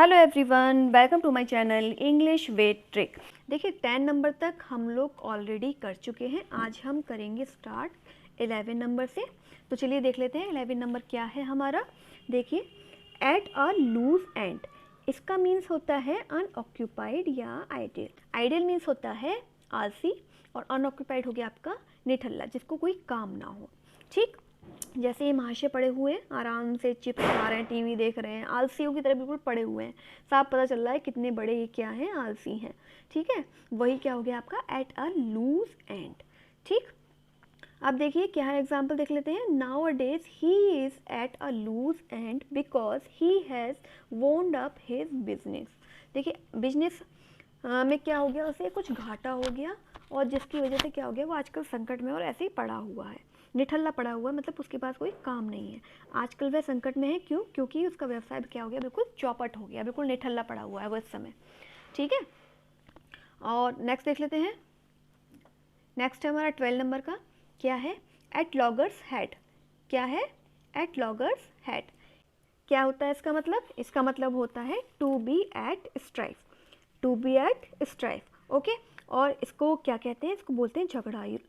Hello everyone, welcome to my channel English with trick. देखिए 10 number तक हम लोग ऑलरेडी कर चुके हैं। आज हम करेंगे स्टार्ट 11 नंबर से। तो चलिए देख लेते हैं 11 नंबर क्या है हमारा। देखिए एट अ लूज एंड, इसका मीन्स होता है अनऑक्यूपाइड या आइडियल। आइडियल मीन्स होता है आलसी और अनऑक्यूपाइड हो गया आपका निठल्ला, जिसको कोई काम ना हो। ठीक, जैसे ये महाशय पड़े हुए हैं, आराम से चिप्स खा रहे हैं, टीवी देख रहे हैं, आलसियों की तरह बिल्कुल पड़े हुए हैं। साफ पता चल रहा है कितने बड़े ये क्या हैं, आलसी हैं। ठीक है, वही क्या हो गया आपका एट अ लूज एंड। ठीक, अब देखिए क्या है एग्जाम्पल देख लेते हैं। Nowadays he is at a loose end because he has wound up his business. देखिए बिजनेस में क्या हो गया, उसे कुछ घाटा हो गया और जिसकी वजह से क्या हो गया, वो आजकल संकट में और ऐसे ही पड़ा हुआ है, निठल्ला पड़ा हुआ है, मतलब उसके पास कोई काम नहीं है। आजकल वह संकट में है, क्यों? क्योंकि उसका व्यवसाय क्या हो गया, बिल्कुल चौपट हो गया, बिल्कुल निठल्ला पड़ा हुआ है वो इस समय। ठीक है, और नेक्स्ट देख लेते हैं। नेक्स्ट है हमारा 12 नंबर का, क्या है एट लॉगर्स हेड। क्या है एट लॉगर्स हेड, क्या होता है इसका मतलब? इसका मतलब होता है to be at strife. To be at strife, okay. और इसको क्या कहते हैं? इसको बोलते हैं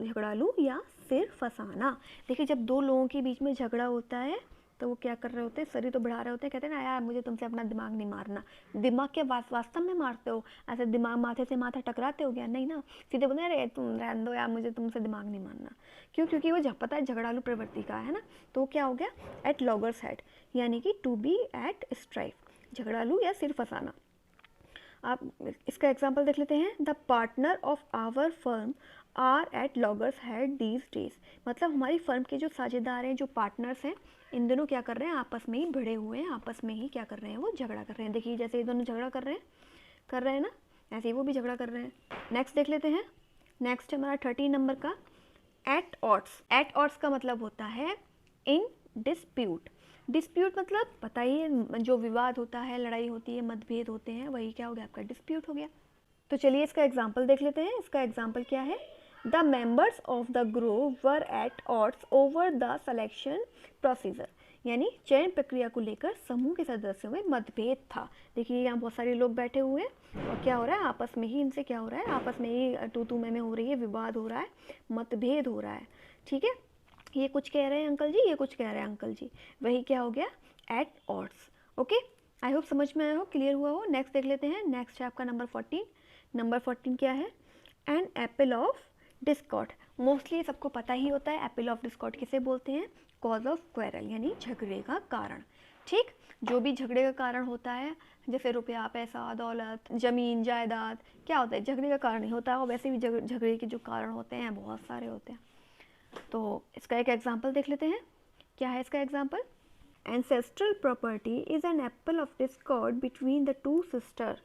झगड़ालू या सिर फसाना। देखिए जब दो लोगों के बीच में झगड़ा होता है तो वो क्या कर रहे होते हैं, सर ही तो बढ़ा रहे होते हैं, कहते हैं ना यार मुझे तुमसे अपना दिमाग नहीं मारना। दिमाग क्या वास्तव में मारते हो? ऐसे दिमाग माथे से माथा टकराते हो क्या? नहीं ना, सीधे बोलते अरे तुम रहने दो यार, मुझे तुमसे दिमाग नहीं मारना। क्यों? क्योंकि वो पता है झगड़ालू प्रवृत्ति का है ना। तो क्या हो गया एट लॉगर्स हेड, यानी कि टू बी एट स्ट्राइफ, झगड़ालू या सिर फसाना। आप इसका एग्जाम्पल देख लेते हैं। The partner of our firm are at loggerheads these days, मतलब हमारी फर्म के जो साझेदार हैं, जो पार्टनर्स हैं, इन दोनों क्या कर रहे हैं, आपस में ही भिड़े हुए हैं, आपस में ही क्या कर रहे हैं, वो झगड़ा कर रहे हैं। देखिए जैसे ये दोनों झगड़ा कर रहे हैं ना, ऐसे ही वो भी झगड़ा कर रहे हैं। नेक्स्ट देख लेते हैं। नेक्स्ट हमारा 13 नंबर का एट ऑड्स। एट ऑड्स का मतलब होता है इन डिस्प्यूट। डिस्प्यूट मतलब पता ही है, जो विवाद होता है, लड़ाई होती है, मतभेद होते हैं, वही क्या हो गया आपका डिस्प्यूट हो गया। तो चलिए इसका एग्जाम्पल देख लेते हैं। इसका एग्जाम्पल क्या है? The members of the group were at odds over the selection procedure, यानी चयन प्रक्रिया को लेकर समूह के सदस्यों में मतभेद था। देखिए यहाँ बहुत सारे लोग बैठे हुए हैं और क्या हो रहा है, आपस में ही इनसे क्या हो रहा है, आपस में ही तू तू मैं हो रही है, विवाद हो रहा है, मतभेद हो रहा है। ठीक है, ये कुछ कह रहे हैं अंकल जी, ये कुछ कह रहे हैं अंकल जी, वही क्या हो गया at odds. Okay, I hope समझ में आया हो, क्लियर हुआ हो। नेक्स्ट देख लेते हैं। नेक्स्ट है आपका नंबर 14। नंबर 14 क्या है? An apple of discord. Mostly सबको पता ही होता है एप्पल ऑफ डिस्कॉर्ड किसे बोलते हैं, कॉज ऑफ क्वेरल, यानी झगड़े का कारण। ठीक, जो भी झगड़े का कारण होता है, जैसे रुपया, पैसा, दौलत, जमीन, जायदाद, क्या होता है, झगड़े का कारण ही होता है। और वैसे भी झगड़े के जो कारण होते हैं बहुत सारे होते हैं। तो इसका एक एग्जाम्पल देख लेते हैं। क्या है इसका example? Ancestral property is an apple of Discord between the two sister.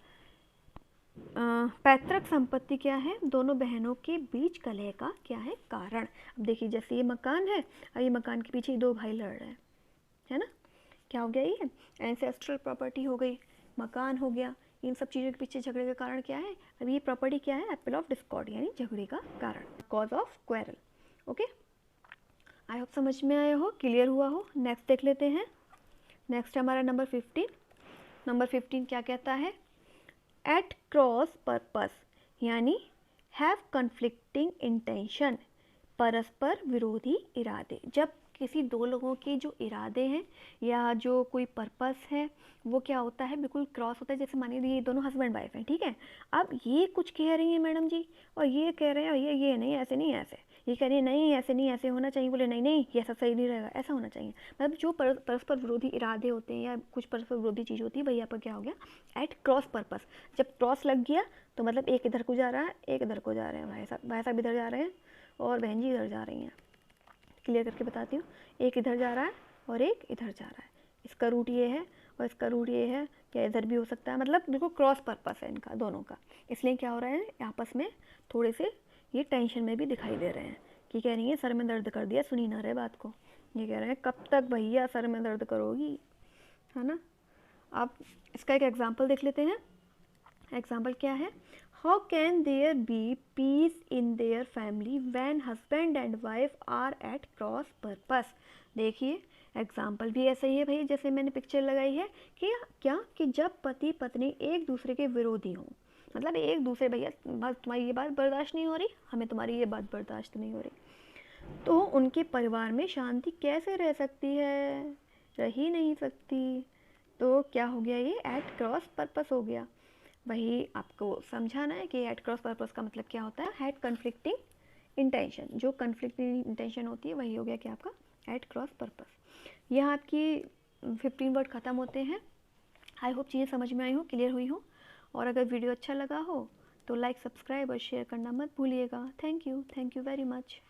पैतृक संपत्ति क्या है, दोनों बहनों के बीच कलह का क्या है कारण। अब देखिए जैसे ये मकान है और ये मकान के पीछे दो भाई लड़ रहे हैं, है ना। क्या हो गया, ये एंसेस्ट्रल प्रॉपर्टी हो गई, मकान हो गया, इन सब चीज़ों के पीछे झगड़े का कारण क्या है? अब ये प्रॉपर्टी क्या है, एप्पल ऑफ डिस्कॉर्ड, यानी झगड़े का कारण, cause of quarrel. Okay, I hope समझ में आया हो, क्लियर हुआ हो। नेक्स्ट देख लेते हैं। नेक्स्ट हमारा नंबर 15। नंबर 15 क्या कहता है? एट क्रॉस पर्पस, यानी हैव कन्फ्लिक्टिंग इंटेंशन, परस्पर विरोधी इरादे। जब किसी दो लोगों के जो इरादे हैं या जो कोई पर्पस है वो क्या होता है, बिल्कुल क्रॉस होता है। जैसे मानिए ये दोनों हस्बैंड वाइफ हैं, ठीक है। अब ये कुछ कह रही हैं मैडम जी और ये कह रहे हैं ये नहीं, ऐसे नहीं, ऐसे। ये कह रही है नहीं ऐसे नहीं, ऐसे होना चाहिए, बोले नहीं नहीं ये ऐसा सही नहीं रहेगा, ऐसा होना चाहिए। मतलब जो परस्पर विरोधी इरादे होते हैं या कुछ परस्पर विरोधी चीज़ होती है, वही यहाँ पर क्या हो गया एट क्रॉस पर्पस। जब क्रॉस लग गया तो मतलब एक इधर को जा रहा है, एक इधर को जा रहे हैं, भाई साहब इधर जा रहे हैं और बहन जी इधर जा रही हैं। क्लियर करके बताती हूँ, एक इधर जा रहा है और एक इधर जा रहा है, इसका रूट ये है और इसका रूट ये है, क्या इधर भी हो सकता है, मतलब बिल्कुल क्रॉस पर्पस है इनका दोनों का। इसलिए क्या हो रहा है, आपस में थोड़े से ये टेंशन में भी दिखाई दे रहे हैं कि कह रही है सर में दर्द कर दिया, सुनी ना रहे बात को। ये कह रहे हैं कब तक भैया सर में दर्द करोगी, है ना। अब इसका एक एग्जाम्पल देख लेते हैं। एग्जाम्पल क्या है? How can there be peace in their family when husband and wife are at cross purpose. देखिए एग्जाम्पल भी ऐसा ही है भाई, जैसे मैंने पिक्चर लगाई है कि क्या कि जब पति पत्नी एक दूसरे के विरोधी हों, मतलब एक दूसरे, भैया बस तुम्हारी ये बात बर्दाश्त नहीं हो रही, हमें तुम्हारी ये बात बर्दाश्त नहीं हो रही, तो उनके परिवार में शांति कैसे रह सकती है, रह ही नहीं सकती। तो क्या हो गया, ये एट क्रॉस पर्पस हो गया। वही आपको समझाना है कि एट क्रॉस पर्पस का मतलब क्या होता है, हैड कन्फ्लिक्टिंग इंटेंशन, जो कन्फ्लिक्टिंग इंटेंशन होती है वही हो गया कि आपका एट क्रॉस पर्पस। यहाँ आपकी 15 वर्ड ख़त्म होते हैं। आई होप चीज़ें समझ में आई हो, क्लियर हुई हो, और अगर वीडियो अच्छा लगा हो तो लाइक, सब्सक्राइब और शेयर करना मत भूलिएगा। Thank you very much.